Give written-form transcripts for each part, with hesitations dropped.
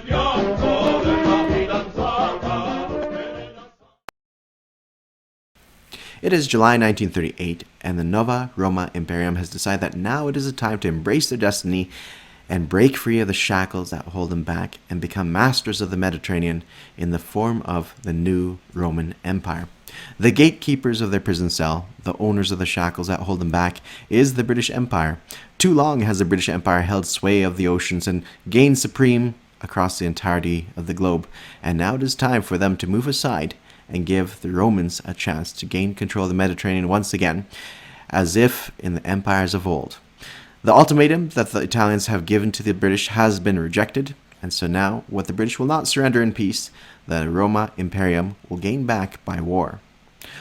It is July 1938, and the Nova Roma Imperium has decided that now it is a time to embrace their destiny and break free of the shackles that hold them back and become masters of the Mediterranean in the form of the new Roman Empire. The gatekeepers of their prison cell, the owners of the shackles that hold them back, is the British Empire. Too long has the British Empire held sway of the oceans and gained supreme across the entirety of the globe, and now it is time for them to move aside and give the Romans a chance to gain control of the Mediterranean once again, as if in the empires of old. The ultimatum that the Italians have given to the British has been rejected, and so now, what the British will not surrender in peace, the Roma Imperium will gain back by war.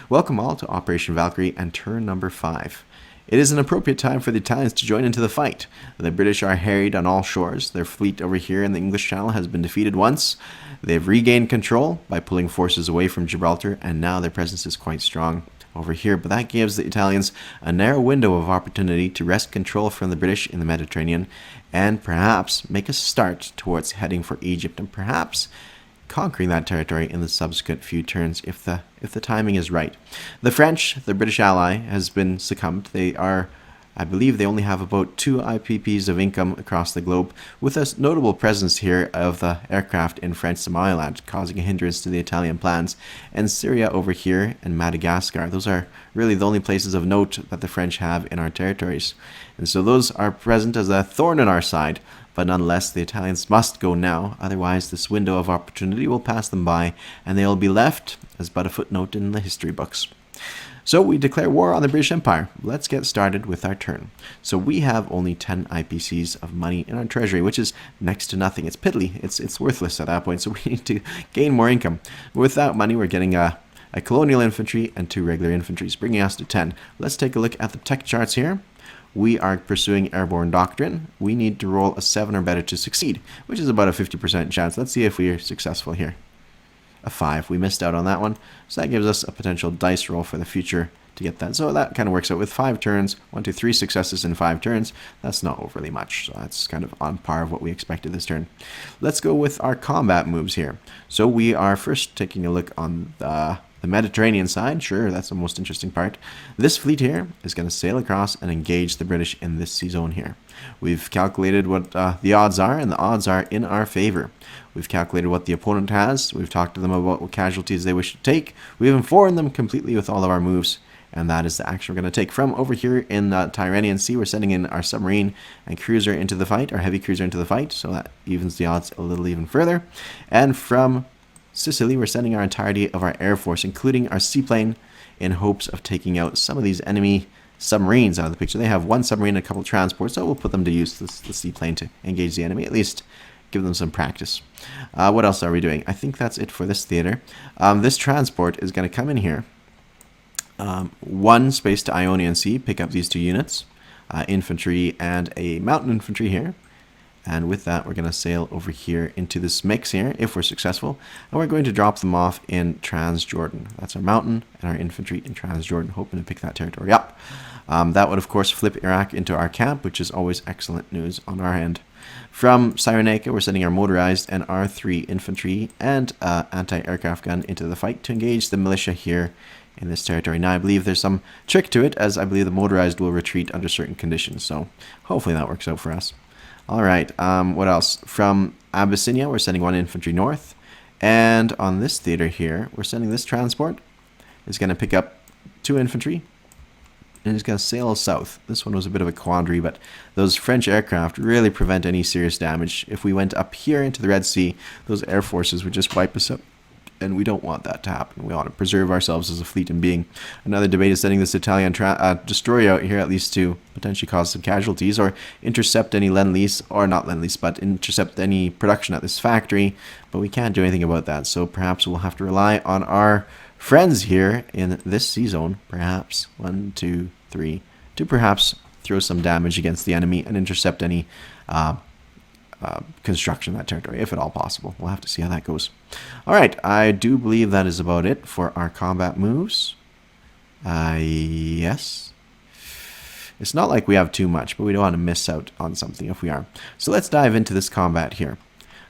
Welcome all to Operation Valkyrie and turn number 5. It is an appropriate time for the Italians to join into the fight. The British are harried on all shores. Their fleet over here in the English Channel has been defeated once. They've regained control by pulling forces away from Gibraltar, and now their presence is quite strong over here, but that gives the Italians a narrow window of opportunity to wrest control from the British in the Mediterranean and perhaps make a start towards heading for Egypt and perhaps conquering that territory in the subsequent few turns if the timing is right. The French, the British ally, has been succumbed. I believe they only have about 2 IPPs of income across the globe, with a notable presence here of the aircraft in French Somaliland, causing a hindrance to the Italian plans, and Syria over here and Madagascar. Those are really the only places of note that the French have in our territories. And so those are present as a thorn in our side, but nonetheless the Italians must go now, otherwise this window of opportunity will pass them by, and they will be left as but a footnote in the history books. So we declare war on the British Empire. Let's get started with our turn. So we have only 10 IPCs of money in our treasury, which is next to nothing. It's piddly. It's worthless at that point, so we need to gain more income. With that money, we're getting a colonial infantry and 2 regular infantries, bringing us to 10. Let's take a look at the tech charts here. We are pursuing airborne doctrine. We need to roll a 7 or better to succeed, which is about a 50% chance. Let's see if we are successful here. A 5. We missed out on that one. So that gives us a potential dice roll for the future to get that. So that kind of works out with 5 turns. 1, 2, 3 successes in 5 turns. That's not overly much. So that's kind of on par of what we expected this turn. Let's go with our combat moves here. So we are first taking a look on the Mediterranean side. Sure, that's the most interesting part. This fleet here is going to sail across and engage the British in this sea zone here. We've calculated what the odds are, and the odds are in our favor. We've calculated what the opponent has. We've talked to them about what casualties they wish to take. We've informed them completely with all of our moves, and that is the action we're going to take. From over here in the Tyrrhenian Sea, we're sending in our submarine and cruiser into the fight, our heavy cruiser into the fight, so that evens the odds a little even further. And from Sicily, we're sending our entirety of our air force, including our seaplane, in hopes of taking out some of these enemy submarines out of the picture. They have 1 submarine and a couple of transports, so we'll put them to use, the seaplane, to engage the enemy, at least give them some practice. What else are we doing? I think that's it for this theater. This transport is going to come in here. 1 space to Ionian Sea, pick up these 2 units, infantry and a mountain infantry here. And with that, we're going to sail over here into this mix here, if we're successful. And we're going to drop them off in Transjordan. That's our mountain and our infantry in Transjordan, hoping to pick that territory up. That would, of course, flip Iraq into our camp, which is always excellent news on our end. From Cyrenaica, we're sending our motorized and R3 infantry and anti-aircraft gun into the fight to engage the militia here in this territory. Now, I believe there's some trick to it, as I believe the motorized will retreat under certain conditions. So hopefully that works out for us. All right, what else? From Abyssinia, we're sending 1 infantry north. And on this theater here, we're sending this transport. It's going to pick up 2 infantry. And it's going to sail south. This one was a bit of a quandary, but those French aircraft really prevent any serious damage. If we went up here into the Red Sea, those air forces would just wipe us up. And we don't want that to happen. We want to preserve ourselves as a fleet and being. Another debate is sending this Italian destroyer out here, at least to potentially cause some casualties or intercept any Lend-Lease, or not Lend-Lease, but intercept any production at this factory. But we can't do anything about that, so perhaps we'll have to rely on our friends here in this sea zone, perhaps 1, 2, 3, to perhaps throw some damage against the enemy and intercept any construction in that territory, if at all possible. We'll have to see how that goes. All right, I do believe that is about it for our combat moves. Yes. It's not like we have too much, but we don't want to miss out on something if we are. So let's dive into this combat here.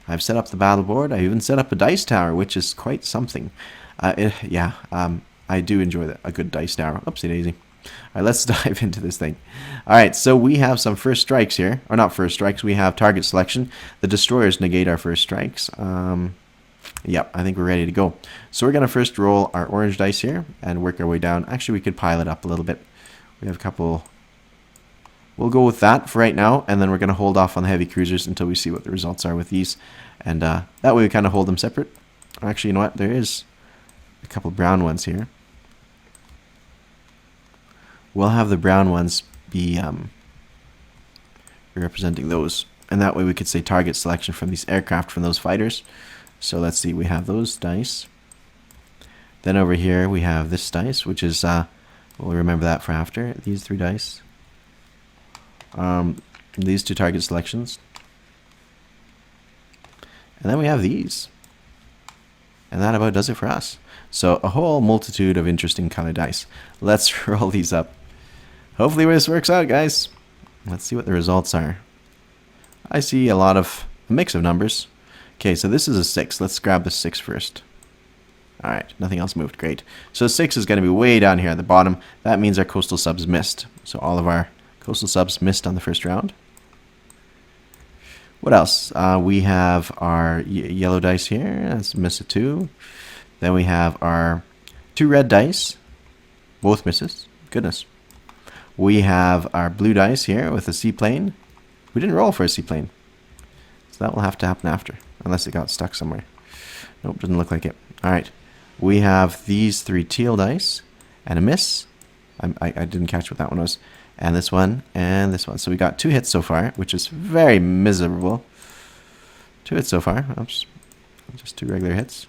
I've set up the battle board. I even set up a dice tower, which is quite something. I do enjoy a good dice tower. Oopsie daisy. All right, let's dive into this thing. All right, so we have some first strikes here. Or not first strikes, we have target selection. The destroyers negate our first strikes. Yep, I think we're ready to go. So we're going to first roll our orange dice here and work our way down. Actually, we could pile it up a little bit. We have a couple. We'll go with that for right now, and then we're going to hold off on the heavy cruisers until we see what the results are with these. And that way we kind of hold them separate. Actually, you know what? There is a couple brown ones here. We'll have the brown ones be representing those. And that way we could say target selection from these aircraft, from those fighters. So let's see, we have those dice. Then over here we have this dice, which is, we'll remember that for after, these 3 dice. These 2 target selections. And then we have these. And that about does it for us. So a whole multitude of interesting colored dice. Let's roll these up. Hopefully this works out, guys. Let's see what the results are. I see a mix of numbers. Okay, so this is a 6. Let's grab the 6 first. Alright, nothing else moved. Great. So 6 is going to be way down here at the bottom. That means our coastal subs missed. So all of our coastal subs missed on the first round. What else? We have our yellow dice here. That's a miss of 2. Then we have our 2 red dice. Both misses. Goodness. We have our blue dice here with a seaplane. We didn't roll for a seaplane. So that will have to happen after. Unless it got stuck somewhere. Nope, doesn't look like it. Alright. We have these 3 teal dice. And a miss. I didn't catch what that one was. And this one. And this one. So we got 2 hits so far. Which is very miserable. 2 hits so far. Oops. Just 2 regular hits.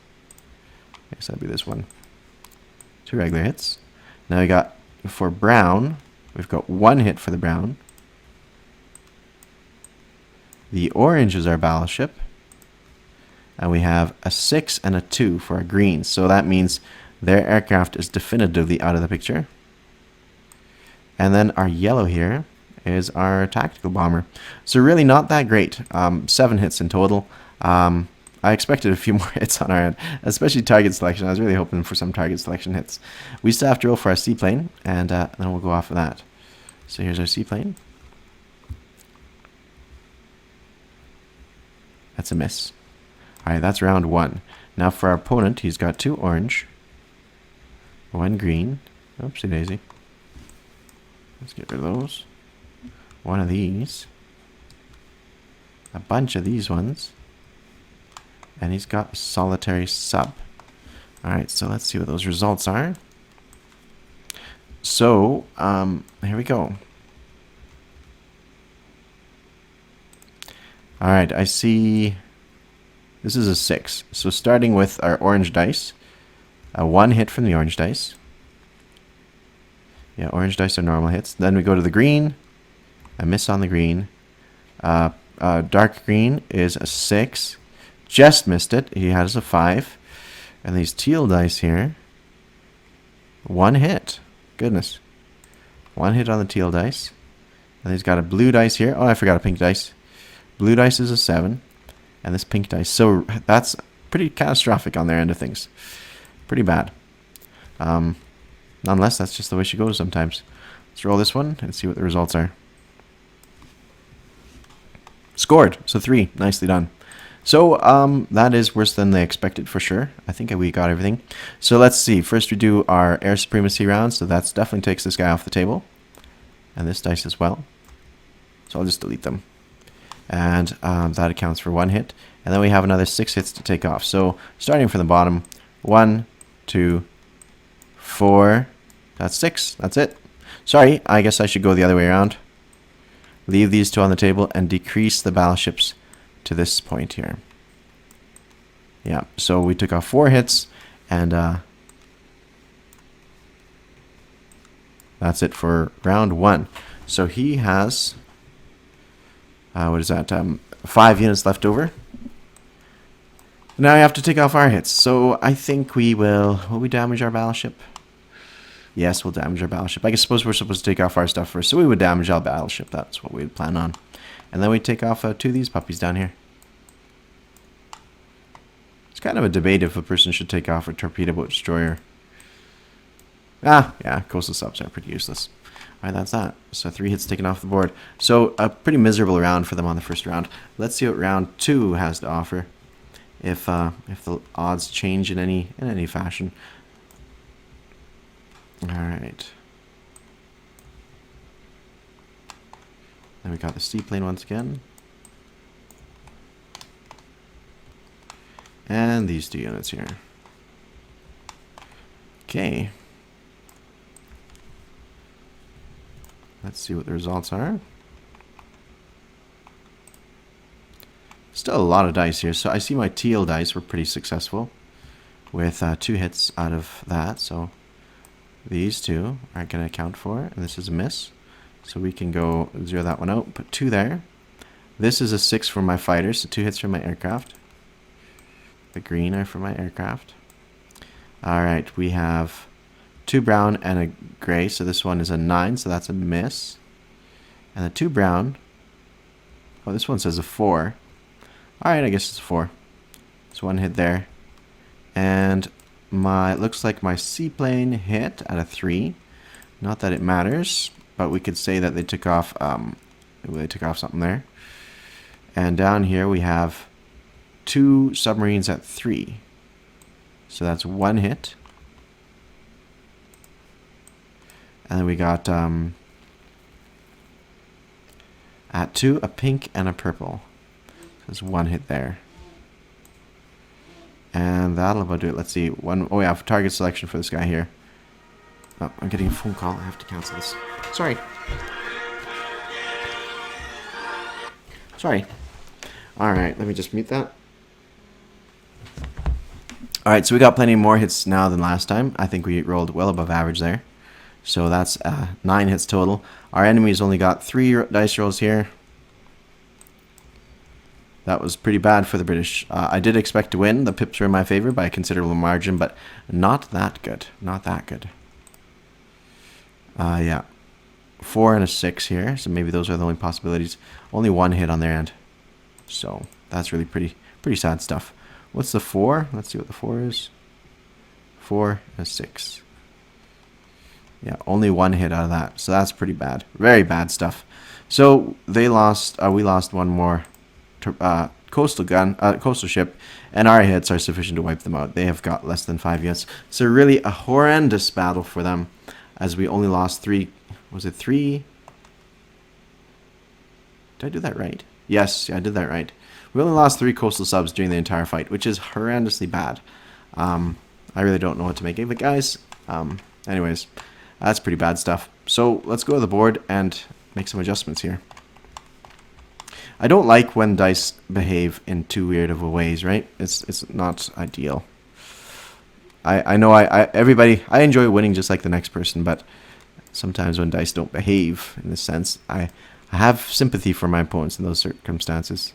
I guess that'd be this one. 2 regular hits. Now we got, for brown, we've got 1 hit for the brown. The orange is our battleship. And we have a 6 and a 2 for our green. So that means their aircraft is definitively out of the picture. And then our yellow here is our tactical bomber. So really not that great. 7 hits in total. I expected a few more hits on our end, especially target selection. I was really hoping for some target selection hits. We still have to roll for our seaplane, and then we'll go off of that. So here's our seaplane. That's a miss. Alright, that's round 1. Now for our opponent, he's got 2 orange, 1 green. Oopsie daisy. Let's get rid of those. 1 of these. A bunch of these ones. And he's got a solitary sub. Alright, so let's see what those results are. So, here we go. Alright, I see this is a 6. So starting with our orange dice. 1 hit from the orange dice. Yeah, orange dice are normal hits. Then we go to the green. A miss on the green. Dark green is a 6. Just missed it. He has a 5. And these teal dice here. 1 hit. Goodness. 1 hit on the teal dice. And he's got a blue dice here. Oh, I forgot a pink dice. Blue dice is a 7. And this pink dice. So that's pretty catastrophic on their end of things. Pretty bad. Nonetheless, that's just the way she goes sometimes. Let's roll this one and see what the results are. Scored. So 3. Nicely done. So that is worse than they expected for sure. I think we got everything. So let's see. First we do our air supremacy round. So that definitely takes this guy off the table. And this dice as well. So I'll just delete them. And that accounts for 1 hit. And then we have another 6 hits to take off. So starting from the bottom. 1, 2, 4. That's 6. That's it. Sorry, I guess I should go the other way around. Leave these 2 on the table and decrease the battleships to this point here. Yeah, so we took off 4 hits, and that's it for round 1. So he has, what is that, 5 units left over. Now we have to take off our hits. So I think will we damage our battleship? Yes, we'll damage our battleship. I suppose we're supposed to take off our stuff first, so we would damage our battleship. That's what we would plan on. And then we take off 2 of these puppies down here. kind of a debate if a person should take off a torpedo boat destroyer. Ah, yeah, coastal subs are pretty useless. Alright, that's that. So 3 hits taken off the board. So a pretty miserable round for them on the first round. Let's see what round 2 has to offer. If the odds change in any fashion. Alright. Then we got the seaplane once again. And these 2 units here. Okay. Let's see what the results are. Still a lot of dice here. So I see my teal dice were pretty successful with 2 hits out of that. So these 2 aren't going to account for it. And this is a miss. So we can go 0 that one out. Put 2 there. This is a 6 for my fighters. So 2 hits for my aircraft. The green are for my aircraft. Alright, we have 2 brown and a gray, so this one is a 9, so that's a miss. And the 2 brown, oh, this one says a 4. Alright, I guess it's a 4. So 1 hit there. And looks like my seaplane hit at a 3. Not that it matters, but we could say that they took off something there. And down here we have 2 submarines at 3. So that's 1 hit. And then we got at 2 a pink and a purple. So there's 1 hit there. And that'll about do it. Let's see. Oh yeah, target selection for this guy here. Oh, I'm getting a phone call. I have to cancel this. Sorry. Alright, let me just mute that. Alright, so we got plenty more hits now than last time. I think we rolled well above average there. So that's 9 hits total. Our enemies only got 3 dice rolls here. That was pretty bad for the British. I did expect to win. The pips were in my favor by a considerable margin, but not that good. Not that good. Yeah. 4 and a 6 here, so maybe those are the only possibilities. Only 1 hit on their end. So that's really pretty sad stuff. What's the 4? Let's see what the 4 is. 4 and a 6. Yeah, only 1 hit out of that. So that's pretty bad. Very bad stuff. So they lost. We lost 1 more coastal ship, and our hits are sufficient to wipe them out. They have got less than 5 units. So really a horrendous battle for them, as we only lost 3. Was it 3? Did I do that right? Yes, I did that right. We only lost 3 coastal subs during the entire fight, which is horrendously bad. I really don't know what to make of it, guys. Anyways, that's pretty bad stuff. So let's go to the board and make some adjustments here. I don't like when dice behave in too weird of a ways, right? It's not ideal. I know I enjoy winning just like the next person, but sometimes when dice don't behave in this sense, I have sympathy for my opponents in those circumstances.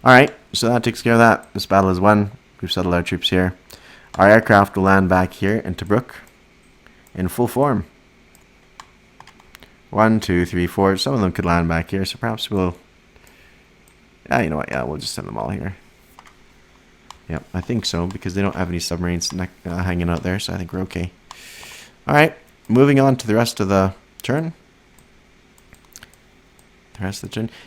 Alright, so that takes care of that. This battle is won. We've settled our troops here. Our aircraft will land back here in Tobruk in full form. 1, 2, 3, 4. Some of them could land back here, so perhaps we'll... Yeah, you know what? Yeah, we'll just send them all here. Yep, I think so, because they don't have any submarines hanging out there, so I think we're okay. Alright, moving on to the rest of the turn.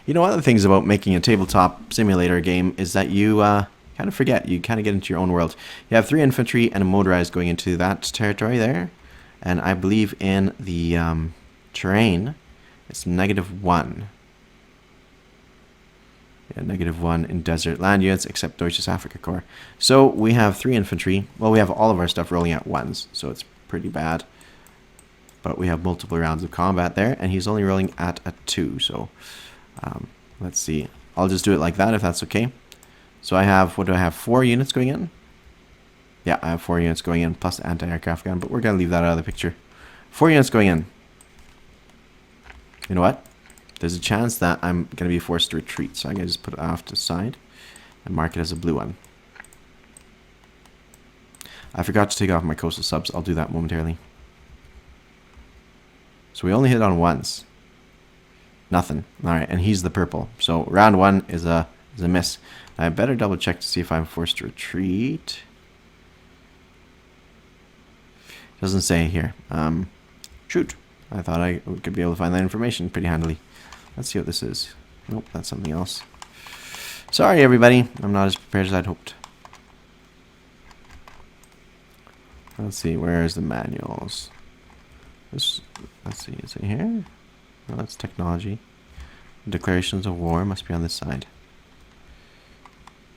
You know, one of the things about making a tabletop simulator game is that you kind of forget. You kind of get into your own world. You have 3 infantry and a motorized going into that territory there. And I believe in the terrain, it's -1. Yeah, -1 in desert land units, except Deutsches Afrika Korps. So we have 3 infantry. Well, we have all of our stuff rolling at 1s, so it's pretty bad. But we have multiple rounds of combat there, and he's only rolling at a 2. So let's see. I'll just do it like that if that's okay. So I have, what do I have, 4 units going in? Yeah, I have 4 units going in, plus the anti-aircraft gun, but we're going to leave that out of the picture. 4 units going in. You know what? There's a chance that I'm going to be forced to retreat, so I'm going to just put it off to the side and mark it as a blue one. I forgot to take off my coastal subs. I'll do that momentarily. So we only hit on 1s. Nothing. Alright, and he's the purple. So round 1 is a is a miss. I better double check to see if I'm forced to retreat. Doesn't say here. Shoot. I thought I could be able to find that information pretty handily. Let's see what this is. Nope, that's something else. Sorry, everybody. I'm not as prepared as I'd hoped. Let's see. Where is the manuals? Let's see. Is it here? No, that's technology. Declarations of war must be on this side.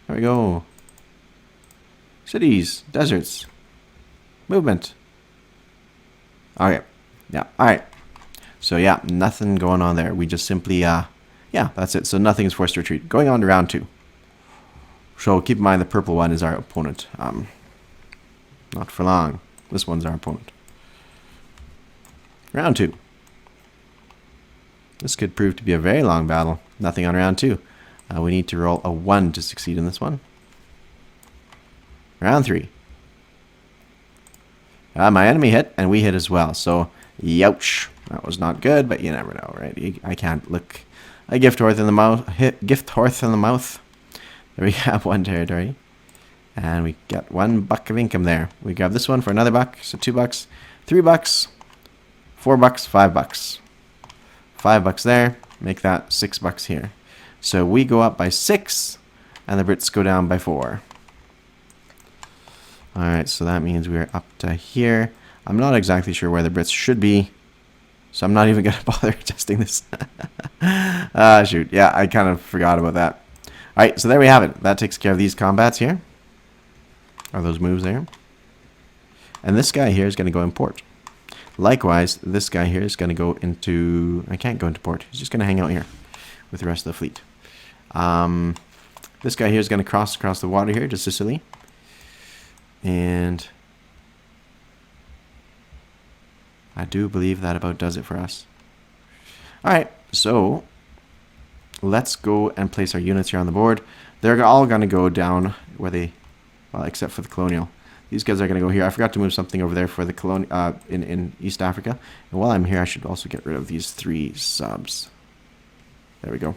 There we go. Cities, deserts, movement. Okay. Yeah. All right. So yeah, nothing going on there. We just simply, yeah, that's it. So nothing is forced to retreat. Going on to round 2. So keep in mind the purple one is our opponent. Not for long. This one's our opponent. Round 2. This could prove to be a very long battle. Nothing on round 2. We need to roll a 1 to succeed in this one. Round 3. My enemy hit, and we hit as well. So, youch. That was not good, but you never know, right? I can't look a gift horse in the mouth. Gift horse in the mouth. There we have 1 territory. And we got $1 of income there. We grab this one for another $1. So $2, $3, $4, $5. $5 there. Make that $6 here. So we go up by 6, and the Brits go down by 4. Alright, so that means we're up to here. I'm not exactly sure where the Brits should be, so I'm not even going to bother adjusting this. Shoot. Yeah, I kind of forgot about that. Alright, so there we have it. That takes care of these combats here. Or those moves there. And this guy here is going to go in port. Likewise, this guy here is going to go into... I can't go into port. He's just going to hang out here with the rest of the fleet. This guy here is going to cross across the water here to Sicily. And I do believe that about does it for us. Alright, so let's go and place our units here on the board. They're all going to go down where they... Well, except for the colonial. These guys are going to go here. I forgot to move something over there for the in East Africa. And while I'm here, I should also get rid of these 3 subs. There we go.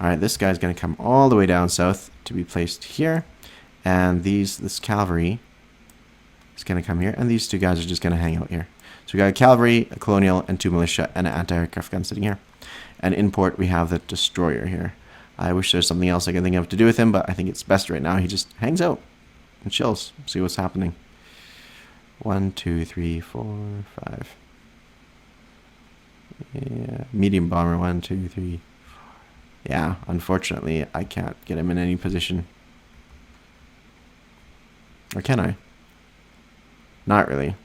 Alright, this guy's going to come all the way down south to be placed here. And this cavalry is going to come here. And these 2 guys are just going to hang out here. So we got a cavalry, a colonial, and 2 militia, and an anti-aircraft gun sitting here. And in port, we have the destroyer here. I wish there's something else I can think of to do with him, but I think it's best right now. He just hangs out and chills. See what's happening. 1, 2, 3, 4, 5. Yeah, medium bomber. 1, 2, 3, 4. Yeah, unfortunately, I can't get him in any position. Or can I? Not really.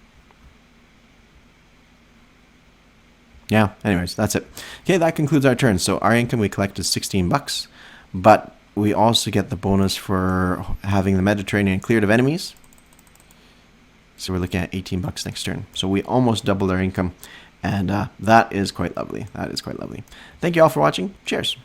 Yeah, anyways, that's it. Okay, that concludes our turn. So our income we collect is $16, but we also get the bonus for having the Mediterranean cleared of enemies. So we're looking at $18 next turn. So we almost doubled our income, and that is quite lovely. That is quite lovely. Thank you all for watching. Cheers.